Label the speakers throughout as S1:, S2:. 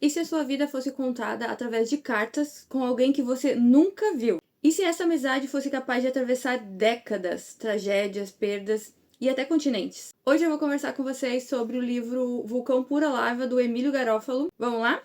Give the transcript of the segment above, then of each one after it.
S1: E se a sua vida fosse contada através de cartas com alguém que você nunca viu? E se essa amizade fosse capaz de atravessar décadas, tragédias, perdas e até continentes? Hoje eu vou conversar com vocês sobre o livro Vulcão Pura Lava, do Emílio Garófalo. Vamos lá?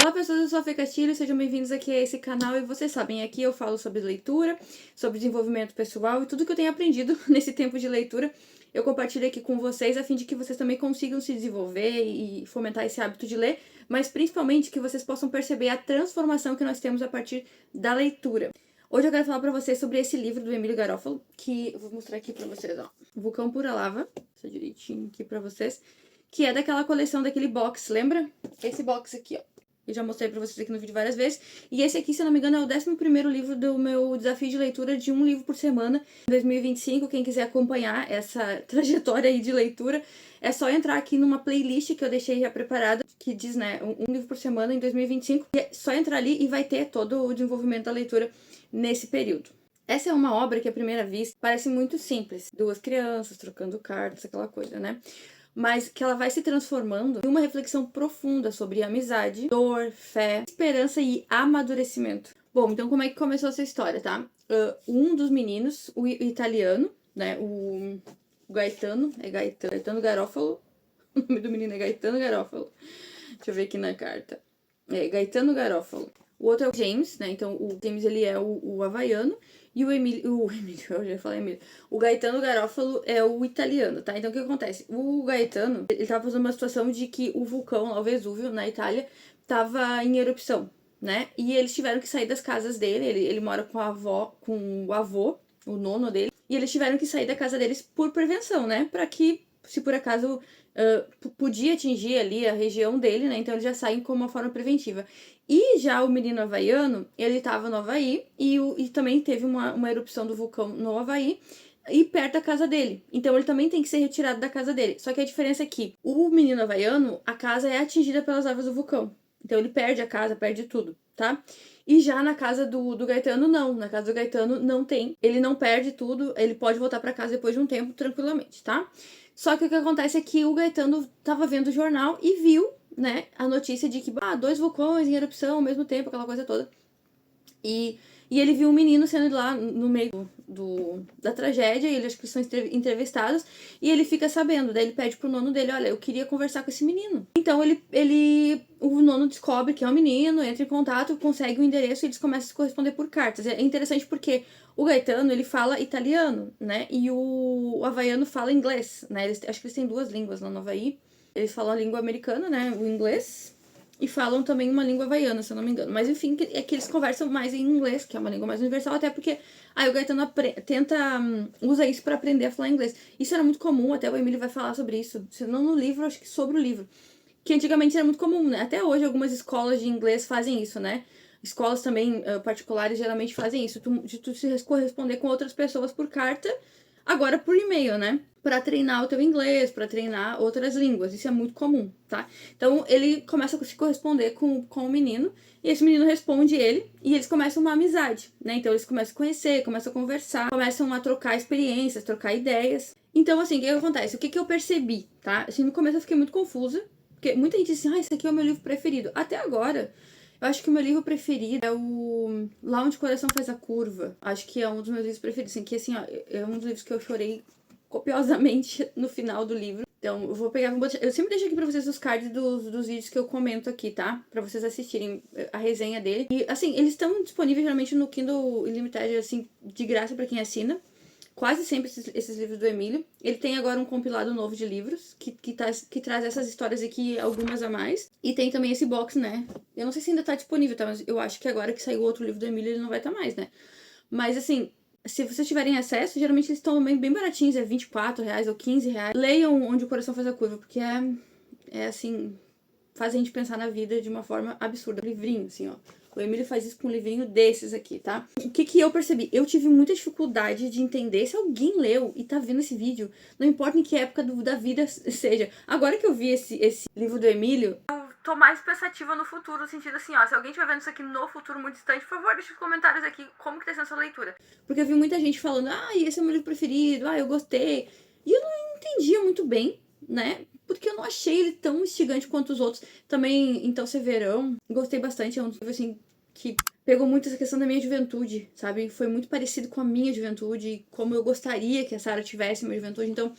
S1: Olá pessoas, eu sou a Fê Castilho, sejam bem-vindos aqui a esse canal e vocês sabem, aqui eu falo sobre leitura, sobre desenvolvimento pessoal e tudo que eu tenho aprendido nesse tempo de leitura. Eu compartilho aqui com vocês a fim de que vocês também consigam se desenvolver e fomentar esse hábito de ler, mas principalmente que vocês possam perceber a transformação que nós temos a partir da leitura. Hoje eu quero falar pra vocês sobre esse livro do Emílio Garófalo, que eu vou mostrar aqui pra vocês, ó. Vulcão Pura Lava, deixa direitinho aqui pra vocês, que é daquela coleção, daquele box, lembra? Esse box aqui, ó. Eu já mostrei pra vocês aqui no vídeo várias vezes. E esse aqui, se eu não me engano, é o 11º livro do meu desafio de leitura de um livro por semana. Em 2025, quem quiser acompanhar essa trajetória aí de leitura, é só entrar aqui numa playlist que eu deixei já preparada, que diz, né, um livro por semana em 2025. E é só entrar ali e vai ter todo o desenvolvimento da leitura nesse período. Essa é uma obra que, à primeira vista, parece muito simples. Duas crianças trocando cartas, aquela coisa, né? Mas que ela vai se transformando em uma reflexão profunda sobre amizade, dor, fé, esperança e amadurecimento. Bom, então como é que começou essa história, tá? Um dos meninos, o italiano, né, o Gaetano, Gaetano Garófalo, o nome do menino é Gaetano Garófalo. Deixa eu ver aqui na carta. É Gaetano Garófalo. O outro é o James, né? Então o James ele é o havaiano e o Emílio, eu já falei Emílio. O Gaetano Garófalo é o italiano, tá? Então o que acontece? O Gaetano, ele tava fazendo uma situação de que o vulcão, lá, o Vesúvio, na Itália, tava em erupção, né? E eles tiveram que sair das casas dele, ele mora com a avó, com o avô, o nono dele, e eles tiveram que sair da casa deles por prevenção, né? Pra que, se por acaso podia atingir ali a região dele, né? Então eles já saem como uma forma preventiva. E já o menino havaiano, ele tava no Havaí e também teve uma erupção do vulcão no Havaí e perto da casa dele. Então ele também tem que ser retirado da casa dele. Só que a diferença é que o menino havaiano, a casa é atingida pelas lavas do vulcão. Então ele perde a casa, perde tudo, tá? E já na casa do Gaetano, não. Na casa do Gaetano não tem. Ele não perde tudo, ele pode voltar pra casa depois de um tempo tranquilamente, tá? Só que o que acontece é que o Gaetano tava vendo o jornal e viu, né, a notícia de que, 2 vulcões em erupção ao mesmo tempo, aquela coisa toda. E ele viu um menino sendo lá no meio da tragédia, e eles são entrevistados, e ele fica sabendo, daí ele pede pro nono dele, olha, eu queria conversar com esse menino. Então o nono descobre que é um menino, entra em contato, consegue o endereço e eles começam a se corresponder por cartas. É interessante porque o Gaetano, ele fala italiano, né, e o havaiano fala inglês, né, acho que eles têm 2 línguas lá no Havaí. Eles falam a língua americana, né, o inglês, e falam também uma língua havaiana, se eu não me engano. Mas enfim, é que eles conversam mais em inglês, que é uma língua mais universal, até porque o Gaetano usa isso pra aprender a falar inglês. Isso era muito comum, até o Emílio vai falar sobre isso, se não no livro, acho que sobre o livro. Que antigamente era muito comum, né? Até hoje algumas escolas de inglês fazem isso, né? Escolas também particulares geralmente fazem isso, de tu se corresponder com outras pessoas por carta, agora por e-mail, né? Pra treinar o teu inglês, pra treinar outras línguas. Isso é muito comum, tá? Então ele começa a se corresponder com o menino, e esse menino responde ele, e eles começam uma amizade, né? Então eles começam a conhecer, começam a conversar, começam a trocar experiências, trocar ideias. Então, assim, o que acontece? O que eu percebi, tá? Assim, no começo eu fiquei muito confusa, porque muita gente diz assim, esse aqui é o meu livro preferido. Até agora, eu acho que o meu livro preferido é o Lá Onde o Coração Faz a Curva. Acho que é um dos meus livros preferidos, assim, que assim, ó, é um dos livros que eu chorei copiosamente no final do livro. Então, eu vou pegar, eu sempre deixo aqui pra vocês os cards dos vídeos que eu comento aqui, tá? Pra vocês assistirem a resenha dele. E, assim, eles estão disponíveis geralmente no Kindle Unlimited, assim, de graça pra quem assina. Quase sempre esses livros do Emílio. Ele tem agora um compilado novo de livros, que traz essas histórias aqui, algumas a mais. E tem também esse box, né? Eu não sei se ainda tá disponível, tá? Mas eu acho que agora que saiu outro livro do Emílio, ele não vai estar mais, né? Mas, assim, se vocês tiverem acesso, geralmente eles estão bem baratinhos, é R$24 ou R$15. Leiam Onde o Coração Faz a Curva, porque assim, faz a gente pensar na vida de uma forma absurda. Um livrinho, assim, ó. O Emílio faz isso com um livrinho desses aqui, tá? O que eu percebi? Eu tive muita dificuldade de entender. Se alguém leu e tá vendo esse vídeo, não importa em que época da vida seja. Agora que eu vi esse livro do Emílio, eu tô mais pensativa no futuro, no sentido assim, ó, se alguém estiver vendo isso aqui no futuro muito distante, por favor, deixa nos comentários aqui como que tá sendo a sua leitura. Porque eu vi muita gente falando, esse é o meu livro preferido, eu gostei. E eu não entendia muito bem, né? porque eu não achei ele tão instigante quanto os outros. Também, Então Ser Verão, gostei bastante, é um livro, assim, que pegou muito essa questão da minha juventude, sabe? Foi muito parecido com a minha juventude, como eu gostaria que a Sarah tivesse minha juventude. Então,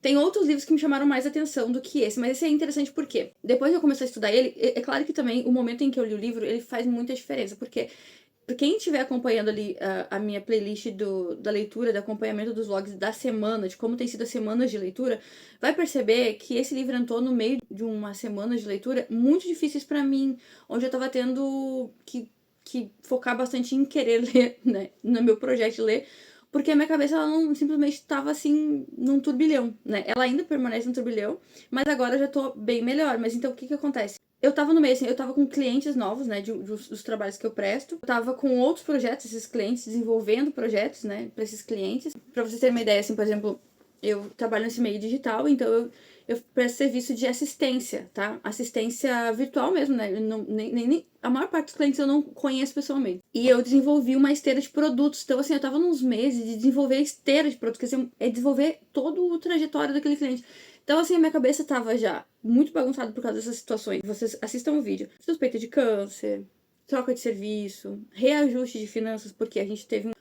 S1: tem outros livros que me chamaram mais atenção do que esse, mas esse é interessante porque depois que eu comecei a estudar ele, é claro que também o momento em que eu li o livro, ele faz muita diferença, porque pra quem estiver acompanhando ali a minha playlist da leitura, do acompanhamento dos vlogs da semana, de como tem sido as semanas de leitura, vai perceber que esse livro entrou no meio de uma semana de leitura muito difíceis pra mim, onde eu tava tendo que focar bastante em querer ler, né, no meu projeto de ler, porque a minha cabeça ela não simplesmente estava assim num turbilhão, né? Ela ainda permanece num turbilhão, mas agora eu já tô bem melhor. Mas então o que acontece? Eu tava no meio, assim, eu tava com clientes novos, né, dos trabalhos que eu presto. Eu tava com outros projetos, esses clientes, desenvolvendo projetos, né, pra esses clientes. Pra vocês terem uma ideia, assim, por exemplo, eu trabalho nesse meio digital, então eu presto serviço de assistência, tá? Assistência virtual mesmo, né? Eu não, a maior parte dos clientes eu não conheço pessoalmente. E eu desenvolvi uma esteira de produtos. Então, assim, eu tava nos meses de desenvolver a esteira de produtos, quer dizer, é desenvolver todo o trajetório daquele cliente. Então, assim, a minha cabeça tava já muito bagunçada por causa dessas situações. Vocês assistam o vídeo. Suspeita de câncer, troca de serviço, reajuste de finanças, porque a gente teve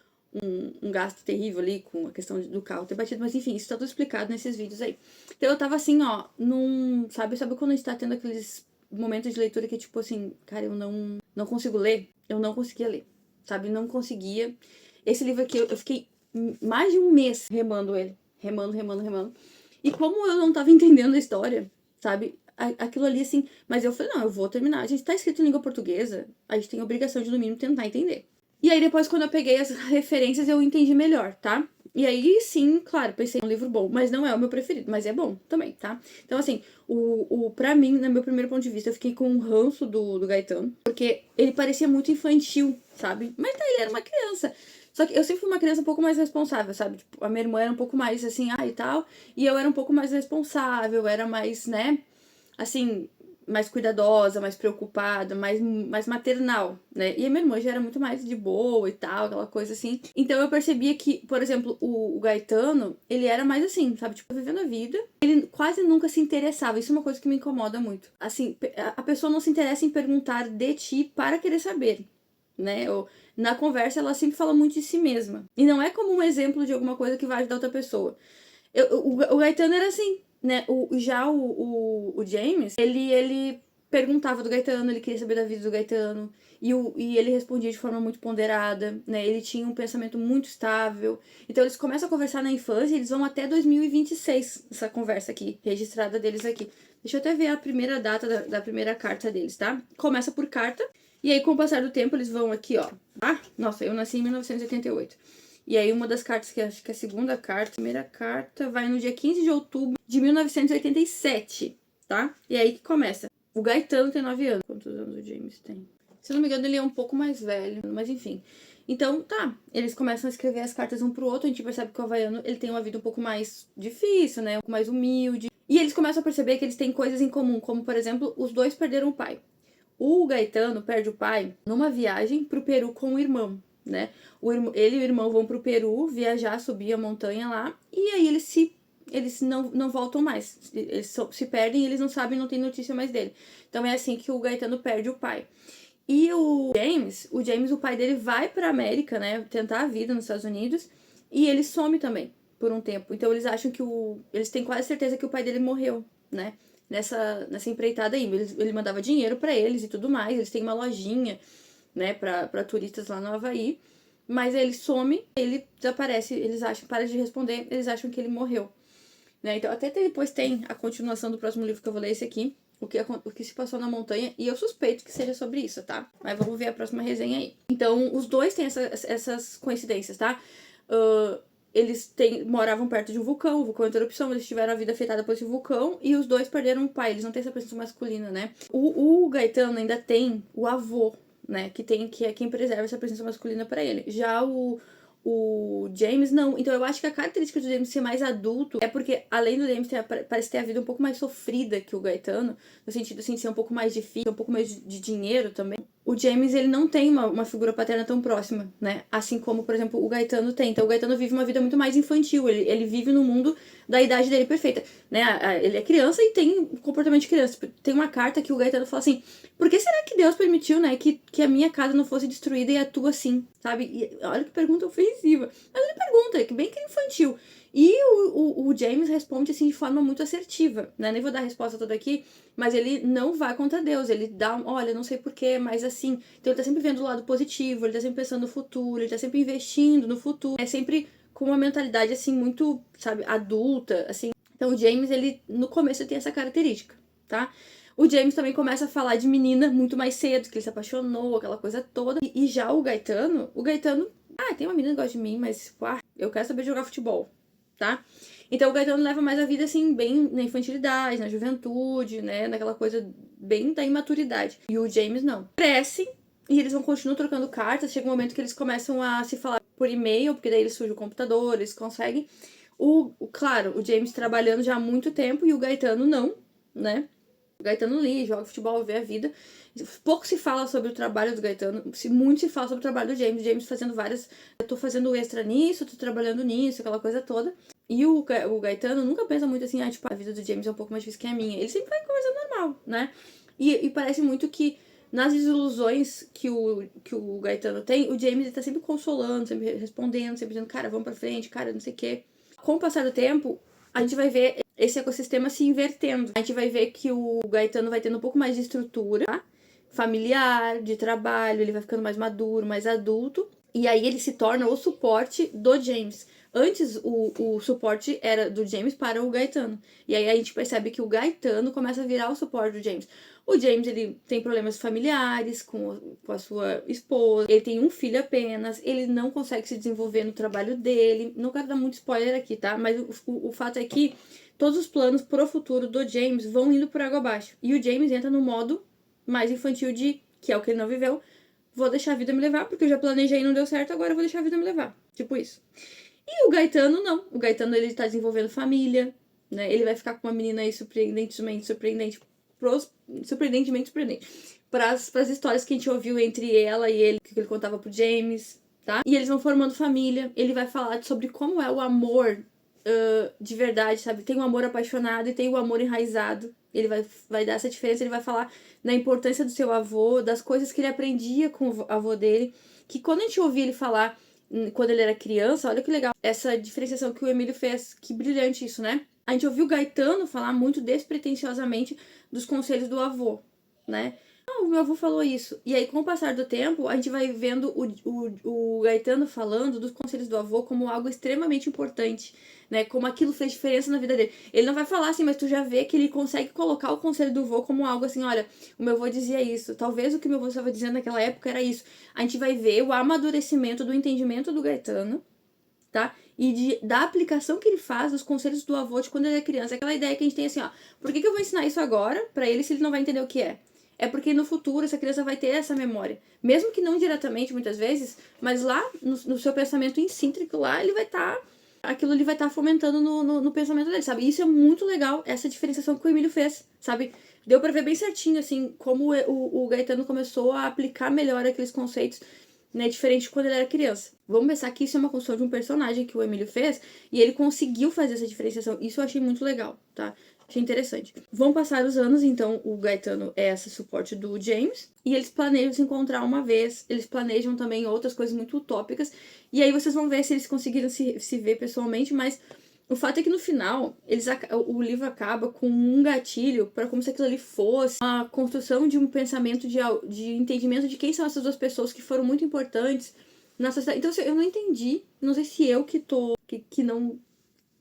S1: um gasto terrível ali com a questão do carro ter batido, mas enfim, isso tá tudo explicado nesses vídeos aí. Então eu tava assim, ó, sabe quando a gente tá tendo aqueles momentos de leitura que tipo assim, cara, eu não consigo ler? Eu não conseguia ler, sabe? Não conseguia. Esse livro aqui, eu fiquei mais de um mês remando ele. Remando. E como eu não tava entendendo a história, sabe? Aquilo ali, assim. Mas eu falei, não, eu vou terminar. A gente tá escrito em língua portuguesa, a gente tem a obrigação de, no mínimo, tentar entender. E aí, depois, quando eu peguei as referências, eu entendi melhor, tá? E aí, sim, claro, pensei em um livro bom, mas não é o meu preferido, mas é bom também, tá? Então, assim, pra mim, no meu primeiro ponto de vista, eu fiquei com um ranço do Gaetano, porque ele parecia muito infantil, sabe? Mas tá, ele era uma criança. Só que eu sempre fui uma criança um pouco mais responsável, sabe? Tipo, a minha irmã era um pouco mais assim, e tal, e eu era um pouco mais responsável, era mais, né? Assim, mais cuidadosa, mais preocupada, mais maternal, né? E a minha irmã já era muito mais de boa e tal, aquela coisa assim. Então eu percebia que, por exemplo, o Gaetano, ele era mais assim, sabe? Tipo, vivendo a vida. Ele quase nunca se interessava. Isso é uma coisa que me incomoda muito. Assim, a pessoa não se interessa em perguntar de ti para querer saber, né? Ou, na conversa, ela sempre fala muito de si mesma. E não é como um exemplo de alguma coisa que vai ajudar outra pessoa. O Gaetano era assim, né? O James, ele perguntava do Gaetano, ele queria saber da vida do Gaetano. E ele respondia de forma muito ponderada, né? Ele tinha um pensamento muito estável. Então eles começam a conversar na infância e eles vão até 2026, essa conversa aqui, registrada deles aqui. Deixa eu até ver a primeira data da primeira carta deles, tá? Começa por carta. E aí, com o passar do tempo, eles vão aqui, ó. Ah, nossa, eu nasci em 1988. E aí, uma das cartas, que acho que é a segunda carta, a primeira carta, vai no dia 15 de outubro de 1987, tá? E aí que começa. O Gaetano tem 9 anos. Quantos anos o James tem? Se eu não me engano, ele é um pouco mais velho, mas enfim. Então, tá. Eles começam a escrever as cartas um pro outro, a gente percebe que o havaiano, ele tem uma vida um pouco mais difícil, né? Um pouco mais humilde. E eles começam a perceber que eles têm coisas em comum, como, por exemplo, os dois perderam o pai. O Gaetano perde o pai numa viagem pro Peru com o irmão, né? Ele e o irmão vão pro Peru viajar, subir a montanha lá, e aí eles não voltam mais. Eles se perdem e eles não sabem, não tem notícia mais dele. Então é assim que o Gaetano perde o pai. E o James, o pai dele vai pra América, né? Tentar a vida nos Estados Unidos, e ele some também por um tempo. Então eles acham que eles têm quase certeza que o pai dele morreu, né? Nessa empreitada aí. Ele mandava dinheiro pra eles e tudo mais. Eles têm uma lojinha, né, pra turistas lá no Havaí. Mas ele some, ele desaparece, eles acham, para de responder, eles acham que ele morreu. Né? Então, até depois tem a continuação do próximo livro que eu vou ler, esse aqui, o que se passou na montanha, e eu suspeito que seja sobre isso, tá? Mas vamos ver a próxima resenha aí. Então, os dois têm essas coincidências, tá? Eles moravam perto de um vulcão, o vulcão entrou em erupção, eles tiveram a vida afetada por esse vulcão, e os dois perderam o pai, eles não têm essa presença masculina, né? O Gaetano ainda tem o avô, né, que é quem preserva essa presença masculina pra ele. Já o James, não. Então eu acho que a característica do James ser mais adulto é porque, além do James parece ter a vida um pouco mais sofrida que o Gaetano, no sentido assim, de ser um pouco mais difícil, um pouco mais de dinheiro também. o James, ele não tem uma figura paterna tão próxima, né? Assim como, por exemplo, o Gaetano tem. Então, o Gaetano vive uma vida muito mais infantil. Ele vive no mundo da idade dele perfeita, né? Ele é criança e tem um comportamento de criança. Tem uma carta que o Gaetano fala assim: por que será que Deus permitiu, né, que a minha casa não fosse destruída e a tua sim, sabe? E olha que pergunta ofensiva. Mas ele pergunta, que bem que é infantil. E o James responde, assim, de forma muito assertiva, né? Nem vou dar a resposta toda aqui, mas ele não vai contra Deus. Ele dá, olha, não sei porquê, mas assim. Então ele tá sempre vendo o lado positivo, ele tá sempre pensando no futuro, ele tá sempre investindo no futuro. É sempre com uma mentalidade, assim, muito, sabe, adulta, assim. Então o James, ele, no começo, ele tem essa característica, tá? O James também começa a falar de menina muito mais cedo, que ele se apaixonou, aquela coisa toda. E já o Gaetano, tem uma menina que gosta de mim, mas, eu quero saber jogar futebol, tá? Então o Gaetano leva mais a vida, assim, bem na infantilidade, na juventude, né? Naquela coisa bem da imaturidade. E o James não. Crescem e eles vão continuar trocando cartas. Chega um momento que eles começam a se falar por e-mail, porque daí eles surge o computador, eles conseguem. Claro, o James trabalhando já há muito tempo e o Gaetano não, né? O Gaetano ali joga futebol, vê a vida. Pouco se fala sobre o trabalho do Gaetano, muito se fala sobre o trabalho do James. O James fazendo várias. Eu tô fazendo extra nisso, tô trabalhando nisso, aquela coisa toda. E o Gaetano nunca pensa muito assim, tipo, a vida do James é um pouco mais difícil que a minha. Ele sempre vai conversando normal, né? E parece muito que nas desilusões que o Gaetano tem, o James ele tá sempre consolando, sempre respondendo, sempre dizendo, cara, vamos pra frente, cara, não sei o quê. Com o passar do tempo, a gente vai ver esse ecossistema se invertendo. A gente vai ver que o Gaetano vai tendo um pouco mais de estrutura, tá? Familiar, de trabalho, ele vai ficando mais maduro, mais adulto. E aí ele se torna o suporte do James. Antes, o suporte era do James para o Gaetano. E aí a gente percebe que o Gaetano começa a virar o suporte do James. O James, ele tem problemas familiares com a sua esposa. Ele tem um filho apenas. Ele não consegue se desenvolver no trabalho dele. Não quero dar muito spoiler aqui, tá? Mas o fato é que todos os planos pro futuro do James vão indo por água abaixo. E o James entra no modo mais infantil que é o que ele não viveu. Vou deixar a vida me levar, porque eu já planejei e não deu certo, agora eu vou deixar a vida me levar. Tipo isso. E o Gaetano, não. O Gaetano, ele tá desenvolvendo família, né? Ele vai ficar com uma menina aí surpreendentemente surpreendente. Surpreendentemente surpreendente. Pras histórias que a gente ouviu entre ela e ele, que ele contava pro James, tá? E eles vão formando família. Ele vai falar sobre como é o amor de verdade, sabe? Tem o amor apaixonado e tem o amor enraizado. Ele vai dar essa diferença, ele vai falar da importância do seu avô, das coisas que ele aprendia com o avô dele. Que quando a gente ouvia ele falar quando ele era criança, olha que legal essa diferenciação que o Emílio fez, que brilhante isso, né? A gente ouviu o Gaetano falar muito despretensiosamente dos conselhos do avô, né? O meu avô falou isso. E aí, com o passar do tempo, a gente vai vendo o Gaetano falando dos conselhos do avô como algo extremamente importante, né? Como aquilo fez diferença na vida dele. Ele não vai falar assim, mas tu já vê que ele consegue colocar o conselho do avô como algo assim, olha, o meu avô dizia isso. Talvez o que o meu avô estava dizendo naquela época era isso. A gente vai ver o amadurecimento do entendimento do Gaetano, tá? E da aplicação que ele faz dos conselhos do avô de quando ele é criança. Aquela ideia que a gente tem assim, ó, por que eu vou ensinar isso agora pra ele se ele não vai entender o que é? É porque no futuro essa criança vai ter essa memória. Mesmo que não diretamente, muitas vezes, mas lá no seu pensamento incíntrico lá, ele vai estar... aquilo ali vai estar fomentando no pensamento dele, sabe? E isso é muito legal, essa diferenciação que o Emílio fez, sabe? Deu pra ver bem certinho, assim, como o Gaetano começou a aplicar melhor aqueles conceitos, né, diferente de quando ele era criança. Vamos pensar que isso é uma construção de um personagem que o Emílio fez e ele conseguiu fazer essa diferenciação. Isso eu achei muito legal, tá? Achei interessante. Vão passar os anos, então o Gaetano é esse suporte do James e eles planejam se encontrar uma vez. Eles planejam também outras coisas muito utópicas e aí vocês vão ver se eles conseguiram se ver pessoalmente, mas o fato é que no final, o livro acaba com um gatilho para como se aquilo ali fosse a construção de um pensamento de entendimento de quem são essas duas pessoas que foram muito importantes na sociedade. Então, assim, eu não entendi, não sei se eu que não,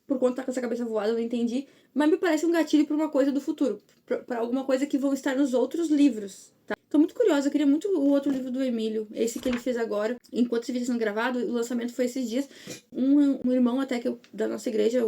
S1: por conta com essa cabeça voada, eu não entendi, mas me parece um gatilho para uma coisa do futuro, para alguma coisa que vão estar nos outros livros, tá? Tô muito curiosa, eu queria muito o outro livro do Emílio, esse que ele fez agora. Enquanto esse vídeo sendo gravado, o lançamento foi esses dias. Um irmão até da nossa igreja,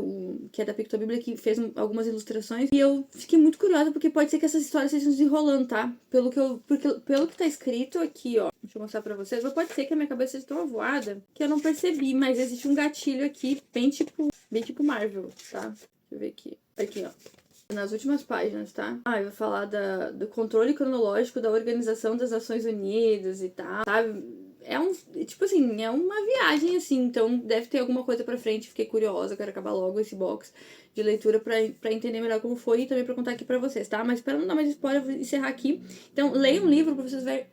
S1: que é da Picto Bíblia, que fez algumas ilustrações. E eu fiquei muito curiosa, porque pode ser que essas histórias estejam desenrolando, tá? Pelo que tá escrito aqui, ó. Deixa eu mostrar pra vocês. Mas pode ser que a minha cabeça esteja tão avoada que eu não percebi, mas existe um gatilho aqui, bem tipo Marvel, tá? Deixa eu ver aqui. Aqui, ó. nas últimas páginas, tá? Eu vou falar do controle cronológico da Organização das Nações Unidas e tal, sabe? É tipo assim, é uma viagem, assim, então deve ter alguma coisa pra frente. Fiquei curiosa, quero acabar logo esse box de leitura pra entender melhor como foi e também pra contar aqui pra vocês, tá? Mas pra não dar mais spoiler, eu vou encerrar aqui. Então, leia um livro pra vocês verem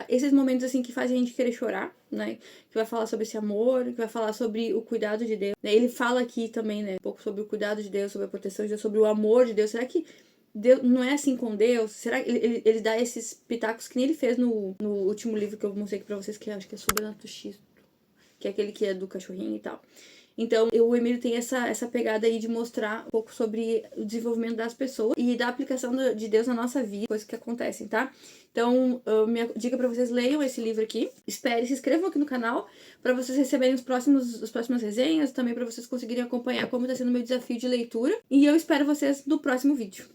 S1: esses momentos, assim, que fazem a gente querer chorar, né? Que vai falar sobre esse amor, que vai falar sobre o cuidado de Deus. Ele fala aqui também, né? Um pouco sobre o cuidado de Deus, sobre a proteção de Deus, sobre o amor de Deus. Será que Deus não é assim com Deus? Será que ele dá esses pitacos que nem ele fez no último livro que eu mostrei aqui pra vocês, que eu acho que é Sobrenato X, que é aquele que é do cachorrinho e tal. Então, o Emílio tem essa pegada aí de mostrar um pouco sobre o desenvolvimento das pessoas e da aplicação de Deus na nossa vida, coisas que acontecem, tá? Então, minha dica pra vocês, leiam esse livro aqui. Espere, se inscrevam aqui no canal pra vocês receberem as próximas resenhas, também pra vocês conseguirem acompanhar como tá sendo o meu desafio de leitura. E eu espero vocês no próximo vídeo.